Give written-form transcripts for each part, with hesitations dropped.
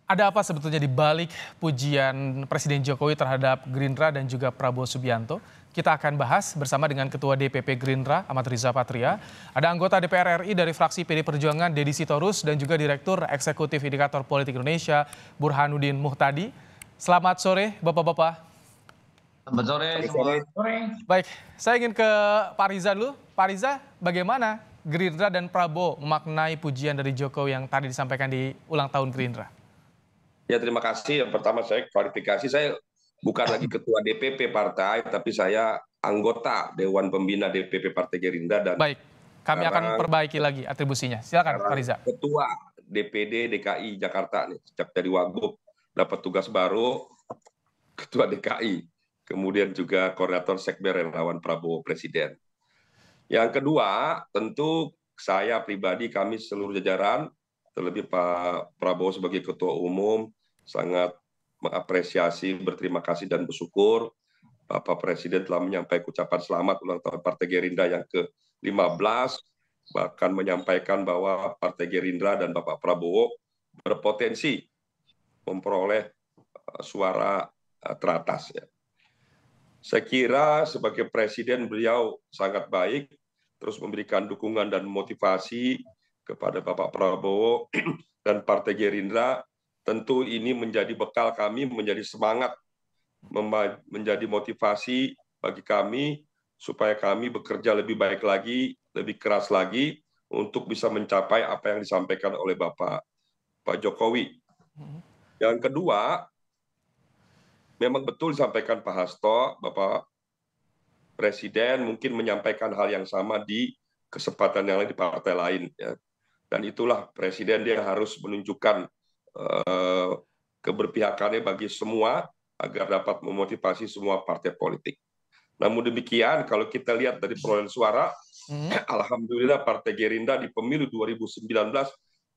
Ada apa sebetulnya di balik pujian Presiden Jokowi terhadap Gerindra dan juga Prabowo Subianto? Kita akan bahas bersama dengan Ketua DPP Gerindra, Ahmad Riza Patria. Ada anggota DPR RI dari fraksi PD Perjuangan, Deddy Sitorus, dan juga Direktur Eksekutif Indikator Politik Indonesia, Burhanuddin Muhtadi. Selamat sore, Bapak-Bapak. Selamat sore semua. Baik, saya ingin ke Pak Riza dulu. Pak Riza, bagaimana Gerindra dan Prabowo memaknai pujian dari Jokowi yang tadi disampaikan di ulang tahun Gerindra? Ya, terima kasih. Yang pertama saya klarifikasi, saya bukan lagi ketua DPP partai, tapi saya anggota Dewan Pembina DPP Partai Gerindra dan Baik, kami akan perbaiki lagi atribusinya. Silakan Pak Riza. Ketua DPD DKI Jakarta nih, sejak dari Wagub dapat tugas baru, Ketua DKI, kemudian juga Koordinator Sekber Relawan Prabowo Presiden. Yang kedua, tentu saya pribadi, kami seluruh jajaran, terlebih Pak Prabowo sebagai Ketua Umum, sangat mengapresiasi, berterima kasih dan bersyukur Bapak Presiden telah menyampaikan ucapan selamat ulang tahun Partai Gerindra yang ke-15, bahkan menyampaikan bahwa Partai Gerindra dan Bapak Prabowo berpotensi memperoleh suara teratas. Ya. Saya kira sebagai Presiden beliau sangat baik, terus memberikan dukungan dan motivasi kepada Bapak Prabowo dan Partai Gerindra. Tentu ini menjadi bekal kami, menjadi semangat, menjadi motivasi bagi kami supaya kami bekerja lebih baik lagi, lebih keras lagi untuk bisa mencapai apa yang disampaikan oleh Pak Jokowi. Yang kedua, memang betul disampaikan Pak Hasto, Bapak Presiden mungkin menyampaikan hal yang sama di kesempatan yang lain di partai lain. Ya. Dan itulah Presiden, dia harus menunjukkan keberpihakannya bagi semua agar dapat memotivasi semua partai politik. Namun demikian, kalau kita lihat dari perolehan suara, alhamdulillah Partai Gerindra di pemilu 2019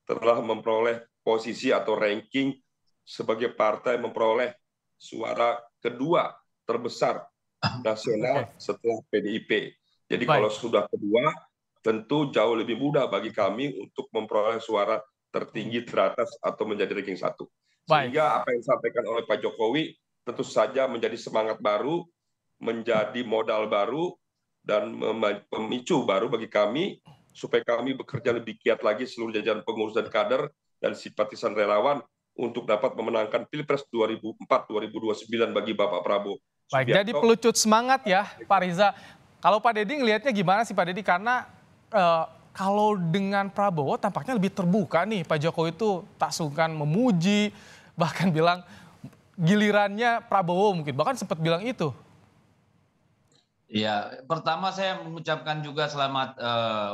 telah memperoleh posisi atau ranking sebagai partai memperoleh suara kedua terbesar nasional setelah PDIP. Jadi kalau sudah kedua, tentu jauh lebih mudah bagi kami untuk memperoleh suara tertinggi teratas atau menjadi ranking 1. Sehingga apa yang disampaikan oleh Pak Jokowi tentu saja menjadi semangat baru, menjadi modal baru, dan memicu baru bagi kami supaya kami bekerja lebih giat lagi seluruh jajaran pengurus dan kader dan simpatisan relawan untuk dapat memenangkan Pilpres 2004-2029 bagi Bapak Prabowo. Baik, jadi pelucut semangat ya Pak Riza. Kalau Pak Deddy ngelihatnya gimana sih Pak Deddy? Karena kalau dengan Prabowo tampaknya lebih terbuka nih. Pak Jokowi itu tak sungkan memuji, bahkan bilang gilirannya Prabowo mungkin. Bahkan sempat bilang itu. Ya, pertama saya mengucapkan juga selamat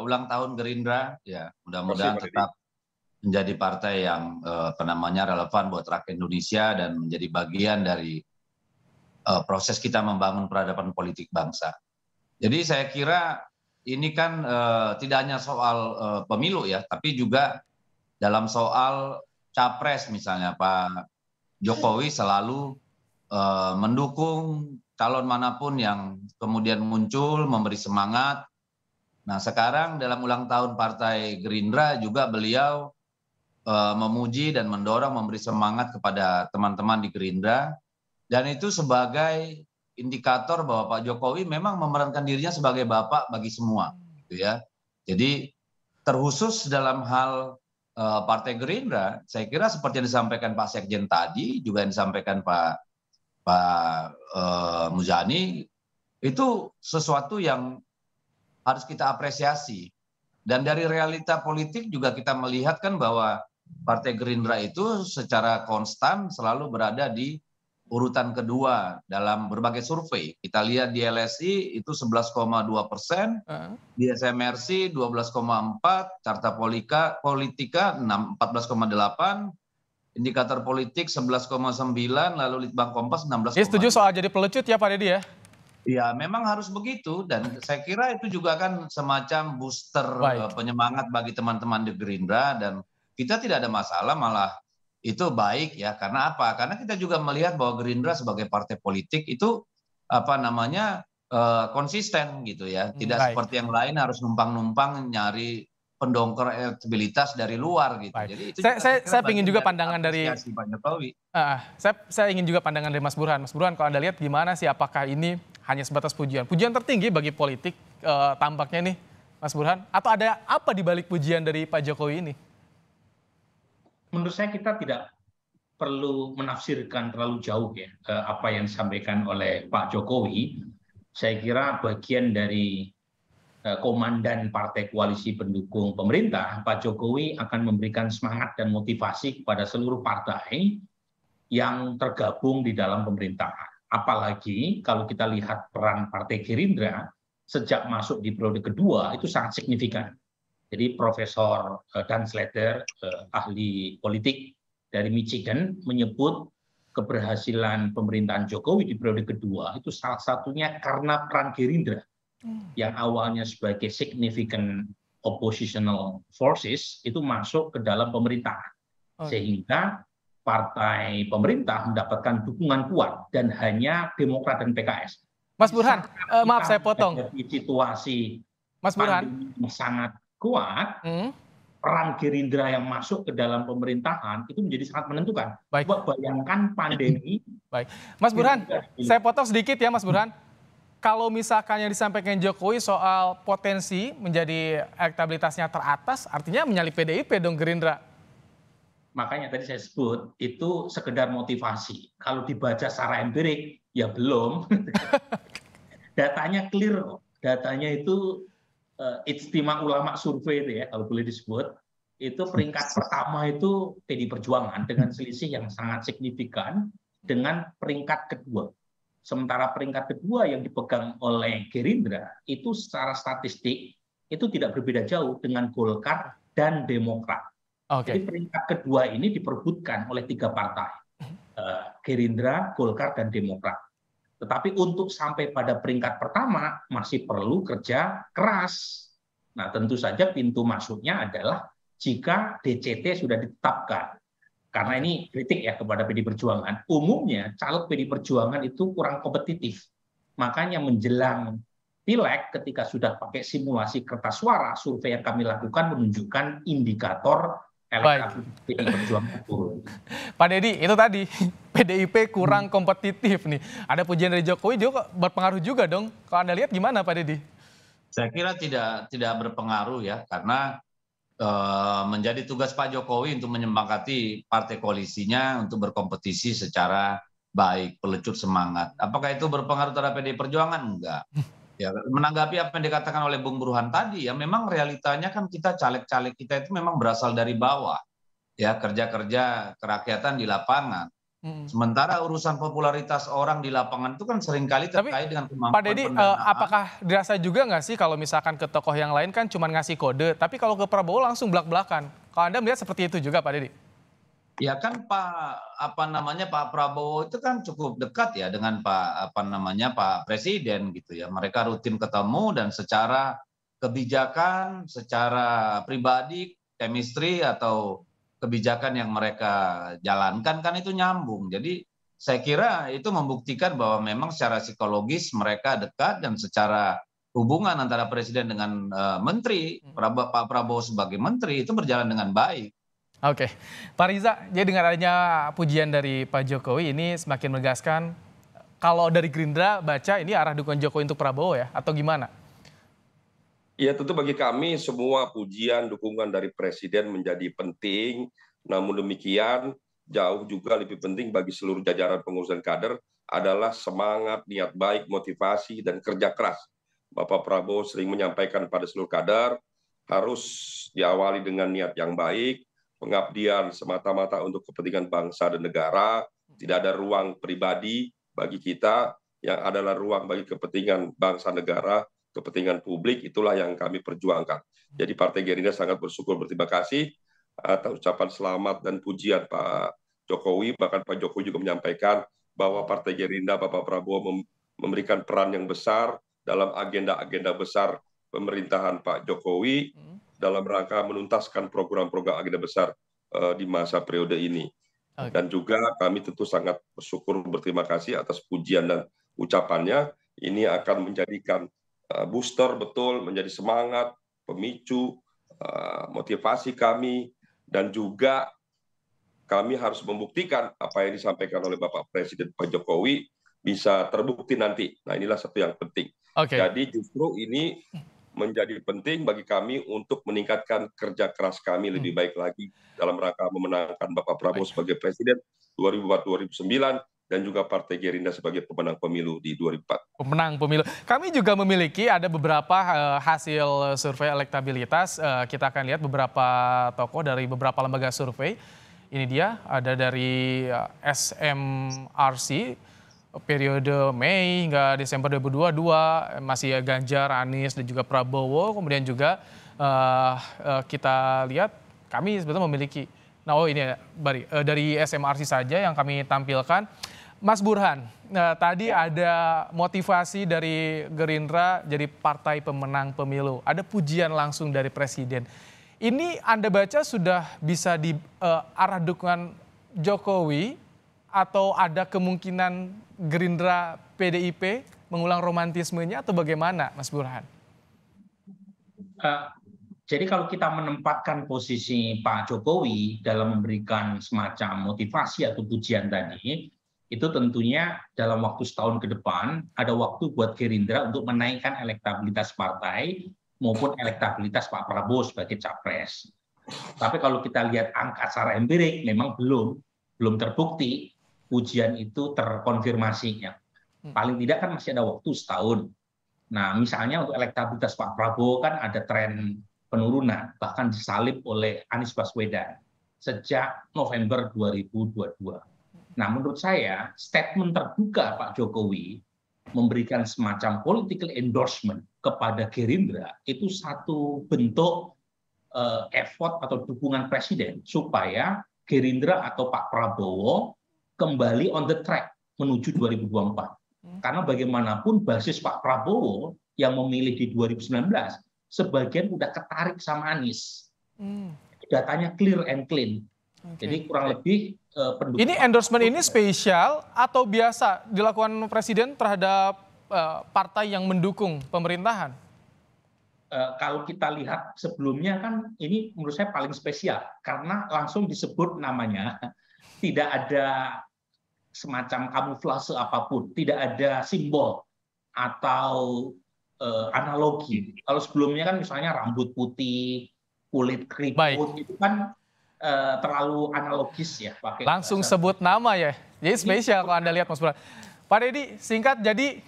ulang tahun Gerindra. Ya, mudah-mudahan tetap menjadi partai yang relevan buat rakyat Indonesia dan menjadi bagian dari proses kita membangun peradaban politik bangsa. Jadi saya kira ini kan tidak hanya soal pemilu ya, tapi juga dalam soal capres misalnya Pak Jokowi selalu mendukung calon manapun yang kemudian muncul, memberi semangat. Nah sekarang dalam ulang tahun Partai Gerindra juga beliau memuji dan mendorong, memberi semangat kepada teman-teman di Gerindra. Dan itu sebagai indikator bahwa Pak Jokowi memang memerankan dirinya sebagai bapak bagi semua, gitu ya. Jadi terkhusus dalam hal Partai Gerindra, saya kira seperti yang disampaikan Pak Sekjen tadi, juga yang disampaikan Pak Muzani, itu sesuatu yang harus kita apresiasi. Dan dari realita politik juga kita melihat kan bahwa Partai Gerindra itu secara konstan selalu berada di urutan kedua dalam berbagai survei. Kita lihat di LSI itu 11,2%, di SMRC 12,4%, Carta Politika 14,8%, indikator politik 11,9%, lalu Litbang Kompas 16,2%. Setuju soal jadi pelecut ya Pak Deddy ya? Ya memang harus begitu, dan saya kira itu juga kan semacam booster penyemangat bagi teman-teman di Gerindra, dan kita tidak ada masalah, malah itu baik ya. Karena apa? Karena kita juga melihat bahwa Gerindra sebagai partai politik itu konsisten gitu ya. Tidak seperti yang lain harus numpang-numpang nyari pendongkrak elektabilitas dari luar gitu. Baik. Jadi itu Saya ingin juga pandangan dari Pak Jokowi. saya ingin juga pandangan dari Mas Burhan. Mas Burhan, kalau Anda lihat gimana sih, apakah ini hanya sebatas pujian? Pujian tertinggi bagi politik tampaknya nih, Mas Burhan, atau ada apa di balik pujian dari Pak Jokowi ini? Menurut saya kita tidak perlu menafsirkan terlalu jauh ya apa yang disampaikan oleh Pak Jokowi. Saya kira bagian dari komandan partai koalisi pendukung pemerintah, Pak Jokowi akan memberikan semangat dan motivasi kepada seluruh partai yang tergabung di dalam pemerintahan. Apalagi kalau kita lihat peran Partai Gerindra sejak masuk di periode kedua itu sangat signifikan. Jadi Profesor Dan Slater, ahli politik dari Michigan, menyebut keberhasilan pemerintahan Jokowi di periode kedua itu salah satunya karena peran Gerindra yang awalnya sebagai significant oppositional forces itu masuk ke dalam pemerintahan. Sehingga partai pemerintah mendapatkan dukungan kuat dan hanya Demokrat dan PKS. Mas Burhan, maaf saya potong. Di situasi Mas Burhan sangat kuat, peran Gerindra yang masuk ke dalam pemerintahan itu menjadi sangat menentukan. Baik. Coba bayangkan pandemi. Baik, Mas Burhan, saya potong sedikit ya, Mas Burhan. Kalau misalkan yang disampaikan Jokowi soal potensi menjadi elektabilitasnya teratas, artinya menyalip PDIP dong Gerindra. Makanya tadi saya sebut itu sekedar motivasi. Kalau dibaca secara empirik, ya belum. Datanya clear kok. Datanya itu Ijtima Ulama Survei itu ya, kalau boleh disebut. Itu peringkat pertama itu PDI Perjuangan dengan selisih yang sangat signifikan dengan peringkat kedua. Sementara peringkat kedua yang dipegang oleh Gerindra itu secara statistik itu tidak berbeda jauh dengan Golkar dan Demokrat. Jadi peringkat kedua ini diperebutkan oleh 3 partai, Gerindra, Golkar, dan Demokrat. Tetapi untuk sampai pada peringkat pertama masih perlu kerja keras. Nah tentu saja pintu masuknya adalah jika DCT sudah ditetapkan. Karena ini kritik ya kepada PDI Perjuangan. Umumnya caleg PDI Perjuangan itu kurang kompetitif. Makanya menjelang pileg ketika sudah pakai simulasi kertas suara, survei yang kami lakukan menunjukkan indikator elektabilitas PDI Perjuangan turun. Pak Deddy, itu tadi PDIP kurang kompetitif nih. Ada pujian dari Jokowi juga berpengaruh juga dong. Kalau Anda lihat gimana Pak Deddy? Saya kira tidak berpengaruh ya, karena menjadi tugas Pak Jokowi untuk menyempakati partai koalisinya untuk berkompetisi secara baik, pelecut semangat. Apakah itu berpengaruh terhadap PDI Perjuangan? Enggak. Ya, menanggapi apa yang dikatakan oleh Bung Burhan tadi, ya memang realitanya kan kita caleg-caleg kita itu memang berasal dari bawah, ya kerja-kerja kerakyatan di lapangan. Sementara urusan popularitas orang di lapangan itu kan seringkali terkait dengan kemampuan Pak Deddy, apakah dirasa juga nggak sih kalau misalkan ke tokoh yang lain kan cuma ngasih kode, tapi kalau ke Prabowo langsung belak-belakan. Kalau Anda melihat seperti itu juga Pak Deddy? Ya kan Pak Prabowo itu kan cukup dekat ya dengan Pak Presiden gitu ya. Mereka rutin ketemu dan secara kebijakan, secara pribadi, chemistry atau kebijakan yang mereka jalankan kan itu nyambung. Jadi saya kira itu membuktikan bahwa memang secara psikologis mereka dekat dan secara hubungan antara Presiden dengan Menteri, Pak Prabowo sebagai Menteri itu berjalan dengan baik. Oke, Pak Riza, jadi dengan adanya pujian dari Pak Jokowi ini semakin menegaskan kalau dari Gerindra baca ini arah dukungan Jokowi untuk Prabowo ya, atau gimana? Ya tentu bagi kami semua pujian, dukungan dari Presiden menjadi penting, namun demikian jauh juga lebih penting bagi seluruh jajaran pengurus dan kader adalah semangat, niat baik, motivasi, dan kerja keras. Bapak Prabowo sering menyampaikan pada seluruh kader harus diawali dengan niat yang baik, pengabdian semata-mata untuk kepentingan bangsa dan negara, tidak ada ruang pribadi bagi kita, yang adalah ruang bagi kepentingan bangsa negara, kepentingan publik, itulah yang kami perjuangkan. Jadi Partai Gerindra sangat bersyukur, berterima kasih atas ucapan selamat dan pujian Pak Jokowi. Bahkan Pak Jokowi juga menyampaikan bahwa Partai Gerindra, Bapak Prabowo memberikan peran yang besar dalam agenda-agenda besar pemerintahan Pak Jokowi dalam rangka menuntaskan program-program agenda besar di masa periode ini. Dan juga kami tentu sangat bersyukur, berterima kasih atas pujian dan ucapannya. Ini akan menjadikan booster betul, menjadi semangat, pemicu motivasi kami, dan juga kami harus membuktikan apa yang disampaikan oleh Bapak Presiden Pak Jokowi bisa terbukti nanti. Nah, inilah satu yang penting. Jadi justru ini menjadi penting bagi kami untuk meningkatkan kerja keras kami lebih baik lagi dalam rangka memenangkan Bapak Prabowo sebagai Presiden 2004-2009 dan juga Partai Gerindra sebagai pemenang pemilu di 2004. Pemenang pemilu. Kami juga memiliki ada beberapa hasil survei elektabilitas. Kita akan lihat beberapa tokoh dari beberapa lembaga survei. Ini dia, ada dari SMRC, periode Mei hingga Desember 2022, masih Ganjar, Anies, dan juga Prabowo. Kemudian juga kita lihat kami sebetulnya memiliki, ini dari SMRC saja yang kami tampilkan. Mas Burhan, tadi ada motivasi dari Gerindra jadi partai pemenang pemilu. Ada pujian langsung dari Presiden. Ini Anda baca sudah bisa di arah dukungan Jokowi atau ada kemungkinan Gerindra PDIP mengulang romantismenya atau bagaimana, Mas Burhan? Jadi kalau kita menempatkan posisi Pak Jokowi dalam memberikan semacam motivasi atau pujian tadi, itu tentunya dalam waktu setahun ke depan ada waktu buat Gerindra untuk menaikkan elektabilitas partai maupun elektabilitas Pak Prabowo sebagai capres. Tapi kalau kita lihat angka secara empirik memang belum terbukti pujian itu terkonfirmasinya. Paling tidak kan masih ada waktu setahun. Nah, misalnya untuk elektabilitas Pak Prabowo kan ada tren penurunan, bahkan disalib oleh Anies Baswedan sejak November 2022. Nah, menurut saya statement terbuka Pak Jokowi memberikan semacam political endorsement kepada Gerindra itu satu bentuk effort atau dukungan Presiden supaya Gerindra atau Pak Prabowo kembali on the track menuju 2024. Karena bagaimanapun basis Pak Prabowo yang memilih di 2019 sebagian udah ketarik sama Anies. Datanya clear and clean. Jadi kurang lebih pendukung. Ini endorsement ini spesial atau biasa dilakukan Presiden terhadap partai yang mendukung pemerintahan? Kalau kita lihat sebelumnya kan ini menurut saya paling spesial karena langsung disebut namanya, tidak ada semacam kamuflase apapun, tidak ada simbol atau analogi. Kalau sebelumnya kan misalnya rambut putih, kulit keriput itu kan terlalu analogis ya. Pakai langsung sebut nama ya. Jadi spesial kalau Anda lihat Mas Burhan. Pak Deddy, singkat, jadi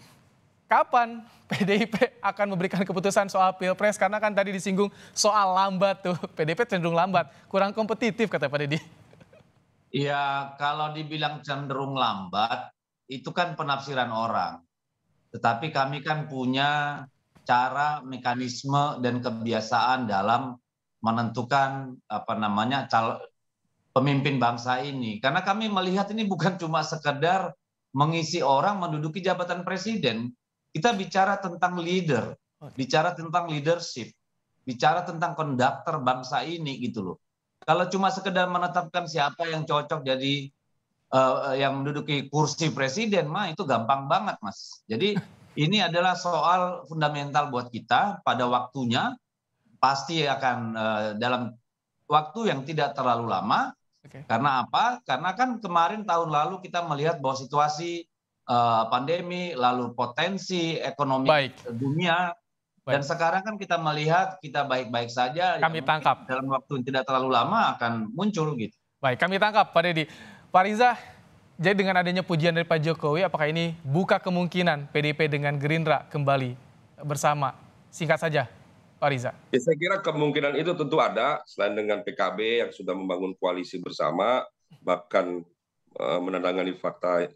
kapan PDIP akan memberikan keputusan soal Pilpres? Karena kan tadi disinggung soal lambat tuh. PDIP cenderung lambat, kurang kompetitif kata Pak Deddy. Ya, kalau dibilang cenderung lambat, itu kan penafsiran orang. Tetapi kami kan punya cara, mekanisme, dan kebiasaan dalam menentukan pemimpin bangsa ini. Karena kami melihat ini bukan cuma sekedar mengisi orang menduduki jabatan presiden. Kita bicara tentang leader, bicara tentang leadership, bicara tentang konduktor bangsa ini gitu loh. Kalau cuma sekedar menetapkan siapa yang cocok jadi yang menduduki kursi presiden, itu gampang banget, Mas. Jadi ini adalah soal fundamental buat kita pada waktunya. Pasti akan dalam waktu yang tidak terlalu lama. Karena apa? Karena kan kemarin tahun lalu kita melihat bahwa situasi pandemi, lalu potensi ekonomi dunia, dan sekarang kan kita melihat kita baik-baik saja. Kami tangkap. Dalam waktu yang tidak terlalu lama akan muncul gitu. Baik, kami tangkap Pak Deddy. Pak Riza, jadi dengan adanya pujian dari Pak Jokowi, apakah ini buka kemungkinan PDIP dengan Gerindra kembali bersama? Singkat saja. Pak Riza. Ya, saya kira kemungkinan itu tentu ada, selain dengan PKB yang sudah membangun koalisi bersama, bahkan menandatangani fakta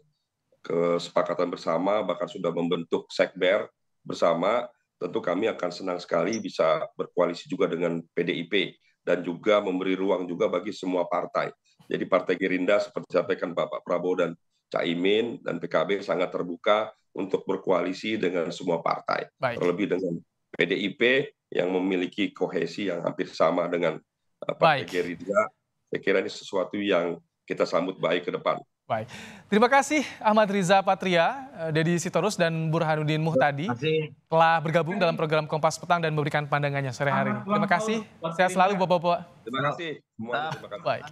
kesepakatan bersama, bahkan sudah membentuk sekber bersama. Tentu kami akan senang sekali bisa berkoalisi juga dengan PDIP dan juga memberi ruang juga bagi semua partai. Jadi Partai Gerindra seperti disampaikan Bapak Prabowo dan Caimin dan PKB sangat terbuka untuk berkoalisi dengan semua partai. Terlebih dengan PDIP yang memiliki kohesi yang hampir sama dengan Partai Gerindra. Saya kira ini sesuatu yang kita sambut baik ke depan. Baik, terima kasih Ahmad Riza Patria, Deddy Sitorus, dan Burhanuddin Muhtadi telah bergabung dalam program Kompas Petang dan memberikan pandangannya sore hari ini. Terima kasih, sehat selalu Bapak-Bapak. Terima kasih. Terima kasih. Baik.